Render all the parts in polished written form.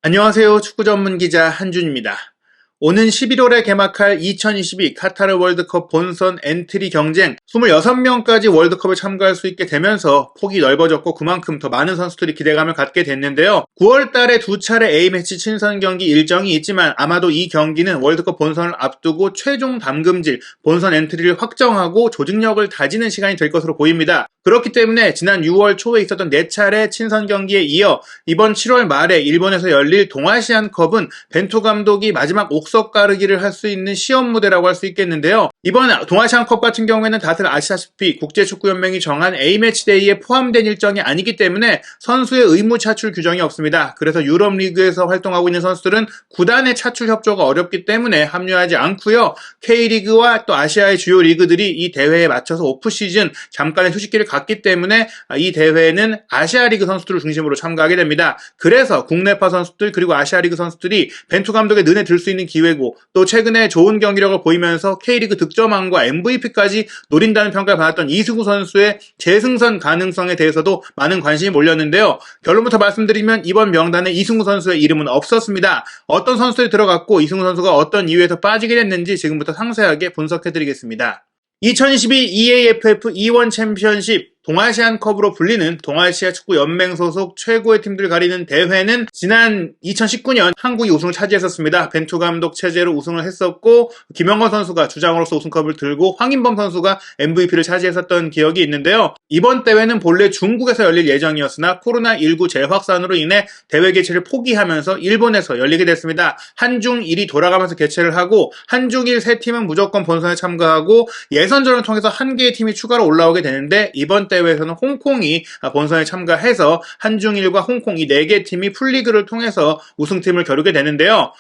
안녕하세요. 축구 전문 기자 한준입니다. 오는 11월에 개막할 2022 카타르 월드컵 본선 엔트리 경쟁 26명까지 월드컵에 참가할 수 있게 되면서 폭이 넓어졌고 그만큼 더 많은 선수들이 기대감을 갖게 됐는데요. 9월 달에 두 차례 A매치 친선 경기 일정이 있지만 아마도 이 경기는 월드컵 본선을 앞두고 최종 담금질 본선 엔트리를 확정하고 조직력을 다지는 시간이 될 것으로 보입니다. 그렇기 때문에 지난 6월 초에 있었던 4차례 친선 경기에 이어 이번 7월 말에 일본에서 열릴 동아시안컵은 벤투 감독이 마지막 옥석 가르기를 할 수 있는 시험 무대라고 할 수 있겠는데요. 이번 동아시안컵 같은 경우에는 다들 아시다시피 국제축구연맹이 정한 A매치데이에 포함된 일정이 아니기 때문에 선수의 의무 차출 규정이 없습니다. 그래서 유럽리그에서 활동하고 있는 선수들은 구단의 차출 협조가 어렵기 때문에 합류하지 않고요. K리그와 또 아시아의 주요 리그들이 이 대회에 맞춰서 오프시즌 잠깐의 휴식기를 갖기 때문에 이 대회는 아시아 리그 선수들을 중심으로 참가하게 됩니다. 그래서 국내파 선수들 그리고 아시아 리그 선수들이 벤투 감독의 눈에 들 수 있는 기회고 또 최근에 좋은 경기력을 보이면서 K리그 득점왕과 MVP까지 노린다는 평가를 받았던 이승우 선수의 재승선 가능성에 대해서도 많은 관심이 몰렸는데요. 결론부터 말씀드리면 이번 명단에 이승우 선수의 이름은 없었습니다. 어떤 선수들이 들어갔고 이승우 선수가 어떤 이유에서 빠지게 됐는지 지금부터 상세하게 분석해드리겠습니다. 2022 EAFF E1 챔피언십 동아시안컵으로 불리는 동아시아 축구 연맹 소속 최고의 팀들 가리는 대회는 지난 2019년 한국이 우승을 차지했었습니다. 벤투 감독 체제로 우승을 했었고 김영건 선수가 주장으로서 우승컵을 들고 황인범 선수가 MVP를 차지했었던 기억이 있는데요. 이번 대회는 본래 중국에서 열릴 예정이었으나 코로나19 재확산으로 인해 대회 개최를 포기하면서 일본에서 열리게 됐습니다. 한중일이 돌아가면서 개최를 하고 한중일 세 팀은 무조건 본선에 참가하고 예선전을 통해서 한 개의 팀이 추가로 올라오게 되는데 이번 대회에서는 홍콩이 본선에 참가해서 한중일과 홍콩 이 4개 팀이 풀리그를 통해서 우승팀을 겨루게 되는데요.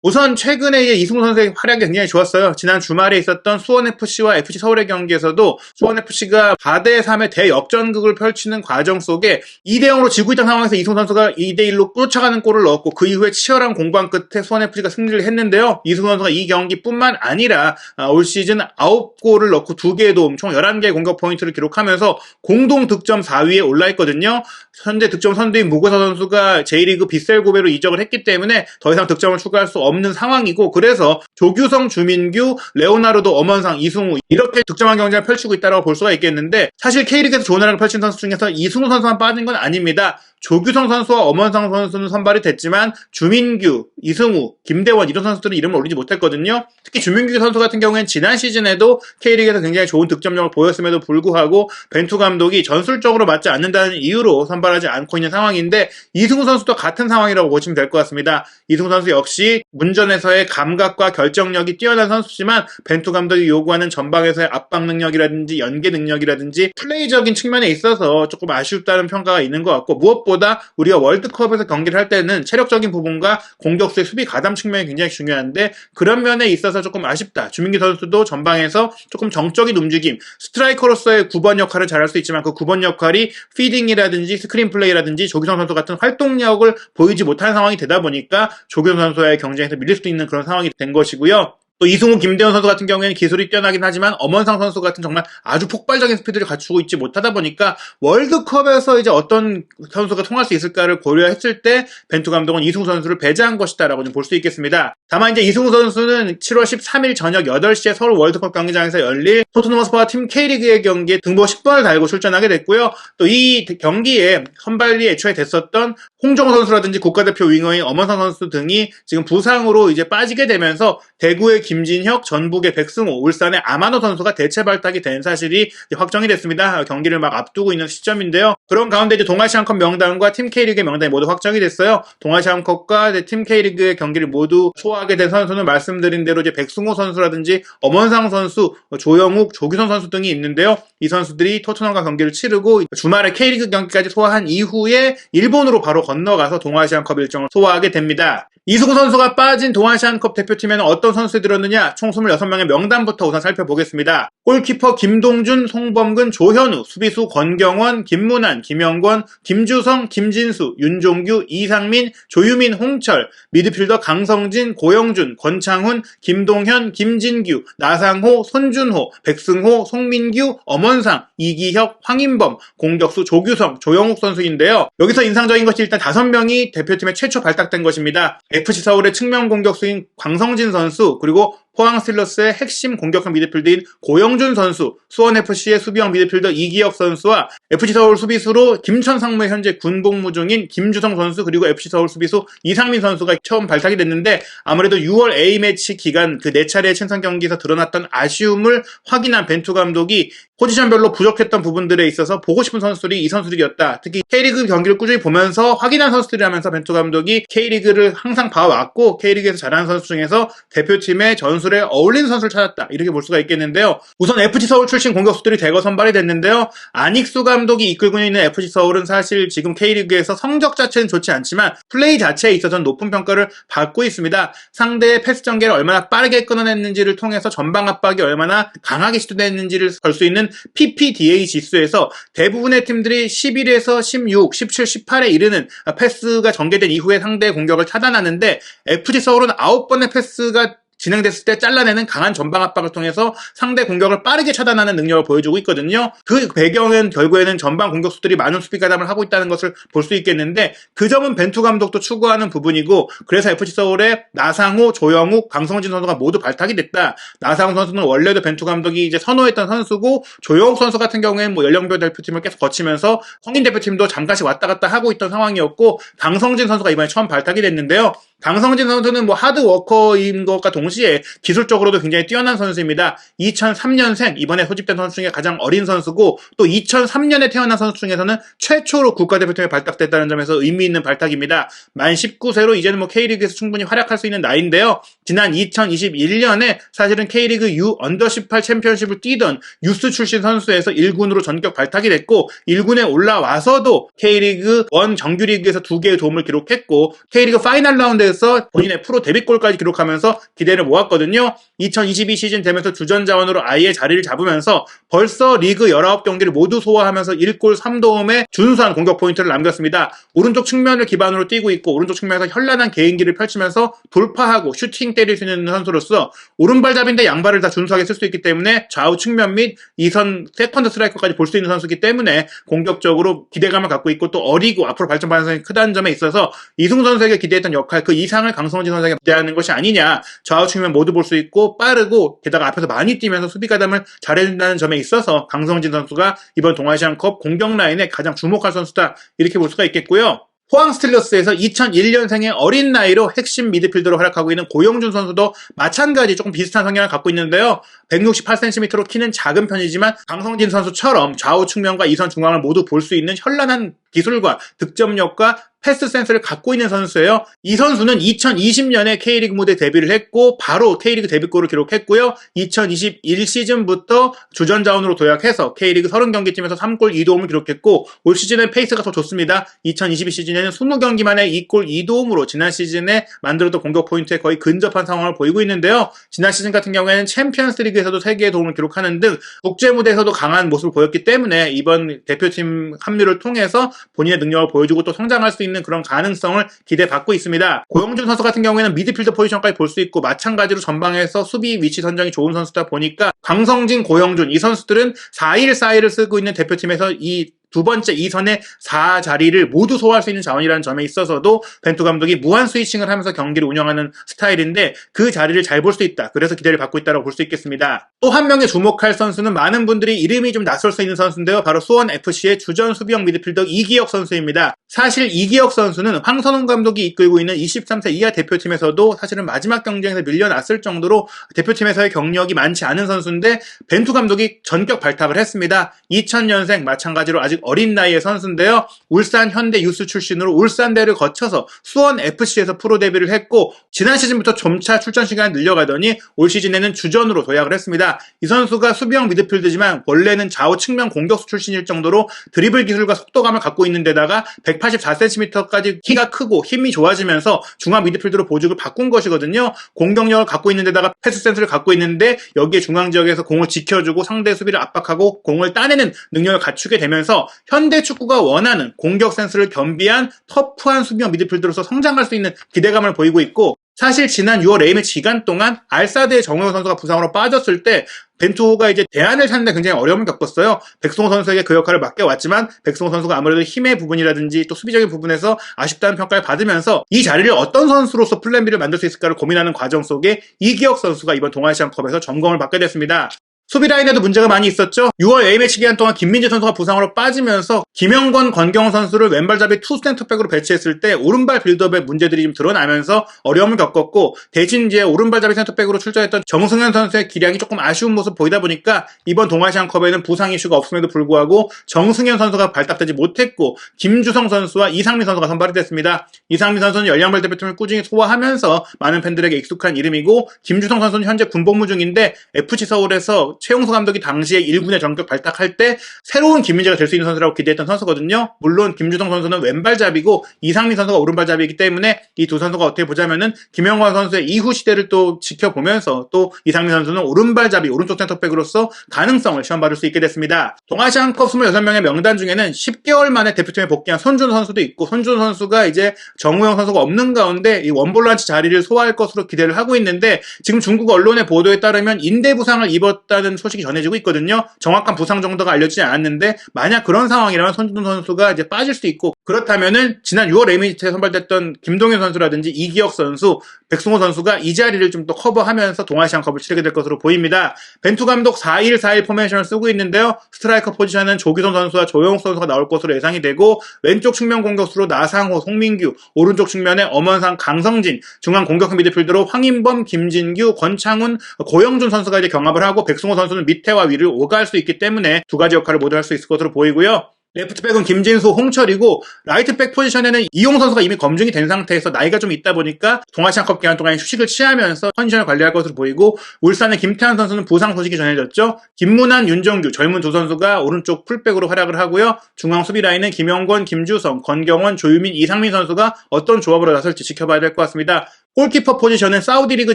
우선 최근에 이승우 선수의 활약이 굉장히 좋았어요. 지난 주말에 있었던 수원FC와 FC 서울의 경기에서도 수원FC가 4대3의 대역전극을 펼치는 과정 속에 2대0으로 지고 있던 상황에서 이승우 선수가 2대1로 쫓아가는 골을 넣었고 그 이후에 치열한 공방 끝에 수원FC가 승리를 했는데요. 이승우 선수가 이 경기뿐만 아니라 올 시즌 9골을 넣고 2개의 도움 총 11개의 공격 포인트를 기록하면서 공동 득점 4위에 올라있거든요. 현재 득점 선두인 무고사 선수가 J리그 빗셀고베로 이적을 했기 때문에 더 이상 득점을 추가할 수 없는 상황이고 그래서 조규성, 주민규, 레오나르도, 엄원상, 이승우 이렇게 득점한 경쟁을 펼치고 있다고 볼 수가 있겠는데 사실 K리그에서 좋은 활약을 펼친 선수 중에서 이승우 선수만 빠진 건 아닙니다. 조규성 선수와 엄원상 선수는 선발이 됐지만 주민규, 이승우, 김대원 이런 선수들은 이름을 올리지 못했거든요. 특히 주민규 선수 같은 경우에는 지난 시즌에도 K리그에서 굉장히 좋은 득점력을 보였음에도 불구하고 벤투 감독이 전술적으로 맞지 않는다는 이유로 선발하지 않고 있는 상황인데 이승우 선수도 같은 상황이라고 보시면 될 것 같습니다. 이승우 선수 역시 문전에서의 감각과 결정력이 뛰어난 선수지만 벤투 감독이 요구하는 전방에서의 압박 능력이라든지 연계 능력이라든지 플레이적인 측면에 있어서 조금 아쉽다는 평가가 있는 것 같고 무엇보다 우리가 월드컵에서 경기를 할 때는 체력적인 부분과 공격수의 수비 가담 측면이 굉장히 중요한데 그런 면에 있어서 조금 아쉽다. 주민기 선수도 전방에서 조금 정적인 움직임, 스트라이커로서의 9번 역할을 잘할 수 있지만 그 9번 역할이 피딩이라든지 스크린 플레이라든지 조규성 선수 같은 활동력을 보이지 못하는 상황이 되다 보니까 조규성 선수와의 경쟁에서 밀릴 수도 있는 그런 상황이 된 것이고요. 또 이승우, 김대원 선수 같은 경우에는 기술이 뛰어나긴 하지만 엄원상 선수 같은 정말 아주 폭발적인 스피드를 갖추고 있지 못하다 보니까 월드컵에서 이제 어떤 선수가 통할 수 있을까를 고려했을 때 벤투 감독은 이승우 선수를 배제한 것이다라고 좀 볼 수 있겠습니다. 다만 이제 이승우 선수는 7월 13일 저녁 8시에 서울 월드컵 경기장에서 열릴 토트넘 허스퍼와 팀 K리그의 경기에 등번호 10번을 달고 출전하게 됐고요. 또 이 경기에 선발이 애초에 됐었던 홍정호 선수라든지 국가대표 윙어인 엄원상 선수 등이 지금 부상으로 이제 빠지게 되면서 대구의 김진혁, 전북의 백승호, 울산의 아마노 선수가 대체 발탁이 된 사실이 확정이 됐습니다. 경기를 막 앞두고 있는 시점인데요. 그런 가운데 이제 동아시안컵 명단과 팀 K리그의 명단이 모두 확정이 됐어요. 동아시안컵과 팀 K리그의 경기를 모두 소화하게 된 선수는 말씀드린 대로 이제 백승호 선수라든지 엄원상 선수, 조영욱, 조규성 선수 등이 있는데요. 이 선수들이 토트넘과 경기를 치르고 주말에 K리그 경기까지 소화한 이후에 일본으로 바로 건너가서 동아시안컵 일정을 소화하게 됩니다. 이승우 선수가 빠진 동아시안컵 대표팀에는 어떤 선수들이 들었느냐? 총 26명의 명단부터 우선 살펴보겠습니다. 골키퍼 김동준, 송범근, 조현우, 수비수 권경원, 김문환, 김영권, 김주성, 김진수, 윤종규, 이상민, 조유민, 홍철, 미드필더 강성진, 고영준, 권창훈, 김동현, 김진규, 나상호, 손준호, 백승호, 송민규, 엄원상, 이기혁, 황인범, 공격수 조규성, 조영욱 선수인데요. 여기서 인상적인 것이 일단 5명이 대표팀에 최초 발탁된 것입니다. FC 서울의 측면 공격수인 광성진 선수, 그리고 포항 스틸러스의 핵심 공격형 미드필더인 고영준 선수, 수원FC의 수비형 미드필더 이기혁 선수와 FC 서울 수비수로 김천상무에 현재 군복무 중인 김주성 선수, 그리고 FC 서울 수비수 이상민 선수가 처음 발탁이 됐는데, 아무래도 6월 A매치 기간 그 4차례의 친선 경기에서 드러났던 아쉬움을 확인한 벤투 감독이 포지션별로 부족했던 부분들에 있어서 보고 싶은 선수들이 이 선수들이었다. 특히 K리그 경기를 꾸준히 보면서 확인한 선수들이라면서 벤투 감독이 K리그를 항상 봐왔고 K리그에서 잘하는 선수 중에서 대표팀의 전술에 어울리는 선수를 찾았다. 이렇게 볼 수가 있겠는데요. 우선 FC 서울 출신 공격수들이 대거 선발이 됐는데요. 안익수 감독이 이끌고 있는 FC 서울은 사실 지금 K리그에서 성적 자체는 좋지 않지만 플레이 자체에 있어서는 높은 평가를 받고 있습니다. 상대의 패스 전개를 얼마나 빠르게 끊어냈는지를 통해서 전방 압박이 얼마나 강하게 시도됐는지를 볼 수 있는 PPDA 지수에서 대부분의 팀들이 11에서 16, 17, 18에 이르는 패스가 전개된 이후에 상대의 공격을 차단하는데, FC 서울은 9번의 패스가 진행됐을 때 잘라내는 강한 전방 압박을 통해서 상대 공격을 빠르게 차단하는 능력을 보여주고 있거든요. 그 배경은 결국에는 전방 공격수들이 많은 수비 가담을 하고 있다는 것을 볼 수 있겠는데, 그 점은 벤투 감독도 추구하는 부분이고, 그래서 FC 서울의 나상호, 조영욱, 강성진 선수가 모두 발탁이 됐다. 나상호 선수는 원래도 벤투 감독이 이제 선호했던 선수고, 조영욱 선수 같은 경우에는 연령별 대표팀을 계속 거치면서 성인 대표팀도 잠깐씩 왔다 갔다 하고 있던 상황이었고, 강성진 선수가 이번에 처음 발탁이 됐는데요. 강성진 선수는 하드워커인 것과 동시에 기술적으로도 굉장히 뛰어난 선수입니다. 2003년생, 이번에 소집된 선수 중에 가장 어린 선수고, 또 2003년에 태어난 선수 중에서는 최초로 국가대표팀에 발탁됐다는 점에서 의미 있는 발탁입니다. 만 19세로 이제는 K리그에서 충분히 활약할 수 있는 나이인데요. 지난 2021년에 사실은 K리그 U 언더18 챔피언십을 뛰던 유스 출신 선수에서 1군으로 전격 발탁이 됐고, 1군에 올라와서도 K리그 1 정규리그에서 2개의 도움을 기록했고, K리그 파이널 라운드에서 본인의 프로 데뷔골까지 기록하면서 기대를 모았거든요. 2022 시즌 되면서 주전 자원으로 아예 자리를 잡으면서 벌써 리그 19경기를 모두 소화하면서 1골 3도움의 준수한 공격 포인트를 남겼습니다. 오른쪽 측면을 기반으로 뛰고 있고, 오른쪽 측면에서 현란한 개인기를 펼치면서 돌파하고 슈팅 때릴 수 있는 선수로서 오른발잡인데 양발을 다 준수하게 쓸 수 있기 때문에 좌우 측면 및 2선 세컨드 스트라이커까지 볼 수 있는 선수이기 때문에 공격적으로 기대감을 갖고 있고, 또 어리고 앞으로 발전 가능성이 크다는 점에 있어서 이승우 선수에게 기대했던 역할, 그 이상을 강성진 선수에게 기대하는 것이 아니냐. 좌우 측면 모두 볼 수 있고 빠르고 게다가 앞에서 많이 뛰면서 수비 가담을 잘해준다는 점에 있어서 강성진 선수가 이번 동아시안컵 공격 라인에 가장 주목할 선수다. 이렇게 볼 수가 있겠고요. 포항 스틸러스에서 2001년생의 어린 나이로 핵심 미드필더로 활약하고 있는 고영준 선수도 마찬가지 조금 비슷한 성향을 갖고 있는데요. 168cm로 키는 작은 편이지만 강성진 선수처럼 좌우 측면과 2선 중앙을 모두 볼 수 있는 현란한 기술과 득점력과 패스 센스를 갖고 있는 선수예요. 이 선수는 2020년에 K리그 무대 데뷔를 했고 바로 K리그 데뷔골을 기록했고요. 2021 시즌부터 주전 자원으로 도약해서 K리그 30경기 팀에서 3골 2도움을 기록했고, 올 시즌은 페이스가 더 좋습니다. 2022 시즌에는 20경기 만에 2골 2도움으로 지난 시즌에 만들었던 공격 포인트에 거의 근접한 상황을 보이고 있는데요. 지난 시즌 같은 경우에는 챔피언스 리그에서도 3개의 도움을 기록하는 등 국제 무대에서도 강한 모습을 보였기 때문에 이번 대표팀 합류를 통해서 본인의 능력을 보여주고 또 성장할 수 있는 그런 가능성을 기대받고 있습니다. 고영준 선수 같은 경우에는 미드필더 포지션까지 볼 수 있고, 마찬가지로 전방에서 수비 위치 선정이 좋은 선수다 보니까 강성진, 고영준 이 선수들은 4-1-4-1을 쓰고 있는 대표팀에서 이 두 번째 2선의 4 자리를 모두 소화할 수 있는 자원이라는 점에 있어서도 벤투 감독이 무한 스위칭을 하면서 경기를 운영하는 스타일인데, 그 자리를 잘 볼 수 있다. 그래서 기대를 받고 있다고 볼 수 있겠습니다. 또 한 명의 주목할 선수는 많은 분들이 이름이 좀 낯설 수 있는 선수인데요. 바로 수원FC의 주전 수비형 미드필더 이기혁 선수입니다. 사실 이기혁 선수는 황선홍 감독이 이끌고 있는 23세 이하 대표팀에서도 사실은 마지막 경쟁에서 밀려났을 정도로 대표팀에서의 경력이 많지 않은 선수인데, 벤투 감독이 전격 발탁을 했습니다. 2000년생, 마찬가지로 아직 어린 나이의 선수인데요. 울산 현대 유스 출신으로 울산대를 거쳐서 수원 FC에서 프로 데뷔를 했고 지난 시즌부터 점차 출전 시간을 늘려가더니 올 시즌에는 주전으로 도약을 했습니다. 이 선수가 수비형 미드필드지만 원래는 좌우 측면 공격수 출신일 정도로 드리블 기술과 속도감을 갖고 있는 데다가 184cm까지 키가 크고 힘이 좋아지면서 중앙 미드필드로 보직을 바꾼 것이거든요. 공격력을 갖고 있는 데다가 패스 센스를 갖고 있는데 여기에 중앙 지역에서 공을 지켜주고 상대 수비를 압박하고 공을 따내는 능력을 갖추게 되면서 현대 축구가 원하는 공격 센스를 겸비한 터프한 수비형 미드필드로서 성장할 수 있는 기대감을 보이고 있고 사실 지난 6월 A매치 기간 동안 알사드의 정우영 선수가 부상으로 빠졌을 때 벤투호가 이제 대안을 찾는 데 굉장히 어려움을 겪었어요. 백승호 선수에게 그 역할을 맡겨왔지만 백승호 선수가 아무래도 힘의 부분이라든지 또 수비적인 부분에서 아쉽다는 평가를 받으면서 이 자리를 어떤 선수로서 플랜 B를 만들 수 있을까를 고민하는 과정 속에 이기혁 선수가 이번 동아시안컵에서 점검을 받게 됐습니다. 수비 라인에도 문제가 많이 있었죠. 6월 A매치 기간 동안 김민재 선수가 부상으로 빠지면서 김영권, 권경원 선수를 왼발잡이 투 센터백으로 배치했을 때 오른발 빌드업의 문제들이 좀 드러나면서 어려움을 겪었고 대신 이제 오른발잡이 센터백으로 출전했던 정승현 선수의 기량이 조금 아쉬운 모습 보이다 보니까 이번 동아시안컵에는 부상 이슈가 없음에도 불구하고 정승현 선수가 발탁되지 못했고 김주성 선수와 이상민 선수가 선발이 됐습니다. 이상민 선수는 열양발 대표팀을 꾸준히 소화하면서 많은 팬들에게 익숙한 이름이고 김주성 선수는 현재 군복무 중인데 FC 서울에서 최용수 감독이 당시에 1군에 전격 발탁할 때 새로운 김민재가 될 수 있는 선수라고 기대했던 선수거든요. 물론 김주성 선수는 왼발잡이고 이상민 선수가 오른발잡이이기 때문에 이 두 선수가 어떻게 보자면은 김영권 선수의 이후 시대를 또 지켜보면서 또 이상민 선수는 오른발잡이 오른쪽 센터백으로서 가능성을 시험받을 수 있게 됐습니다. 동아시안컵 26명의 명단 중에는 10개월 만에 대표팀에 복귀한 손준호 선수도 있고 손준호 선수가 이제 정우영 선수가 없는 가운데 이 원볼란치 자리를 소화할 것으로 기대를 하고 있는데 지금 중국 언론의 보도에 따르면 인대 부상을 입었다는 소식이 전해지고 있거든요. 정확한 부상 정도가 알려지지 않았는데 만약 그런 상황이라면 손준호 선수가 이제 빠질 수도 있고 그렇다면은 지난 6월 A매치에 선발됐던 김동현 선수라든지 이기혁 선수, 백승호 선수가 이 자리를 좀 더 커버하면서 동아시안컵을 치르게 될 것으로 보입니다. 벤투 감독 4-1-4-1 포메이션을 쓰고 있는데요. 스트라이커 포지션은 조기성 선수와 조영욱 선수가 나올 것으로 예상이 되고 왼쪽 측면 공격수로 나상호, 송민규, 오른쪽 측면에 엄원상, 강성진, 중앙 공격형 미드필더로 황인범, 김진규, 권창훈, 고영준 선수가 이제 경합을 하고 백승호 선수는 밑에와 위를 오가할 수 있기 때문에 두 가지 역할을 모두 할 수 있을 것으로 보이고요. 레프트백은 김진수, 홍철이고 라이트백 포지션에는 이용 선수가 이미 검증이 된 상태에서 나이가 좀 있다 보니까 동아시안컵 기간 동안 휴식을 취하면서 컨디션을 관리할 것으로 보이고 울산의 김태환 선수는 부상 소식이 전해졌죠. 김문환, 윤정규 젊은 두 선수가 오른쪽 풀백으로 활약을 하고요. 중앙 수비 라인은 김영권, 김주성, 권경원, 조유민, 이상민 선수가 어떤 조합으로 나설지 지켜봐야 될 것 같습니다. 골키퍼 포지션은 사우디 리그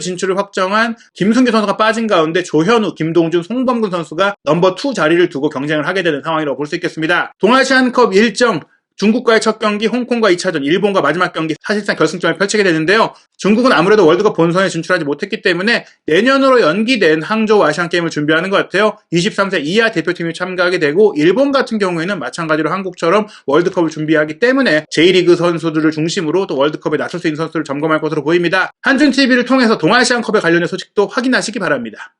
진출을 확정한 김승규 선수가 빠진 가운데 조현우, 김동준, 송범근 선수가 넘버 2 자리를 두고 경쟁을 하게 되는 상황이라고 볼 수 있겠습니다. 동아시안컵 일정 중국과의 첫 경기, 홍콩과 2차전, 일본과 마지막 경기 사실상 결승점을 펼치게 되는데요. 중국은 아무래도 월드컵 본선에 진출하지 못했기 때문에 내년으로 연기된 항저우 아시안게임을 준비하는 것 같아요. 23세 이하 대표팀이 참가하게 되고 일본 같은 경우에는 마찬가지로 한국처럼 월드컵을 준비하기 때문에 J리그 선수들을 중심으로 또 월드컵에 나설 수 있는 선수들을 점검할 것으로 보입니다. 한준TV를 통해서 동아시안컵에 관련된 소식도 확인하시기 바랍니다.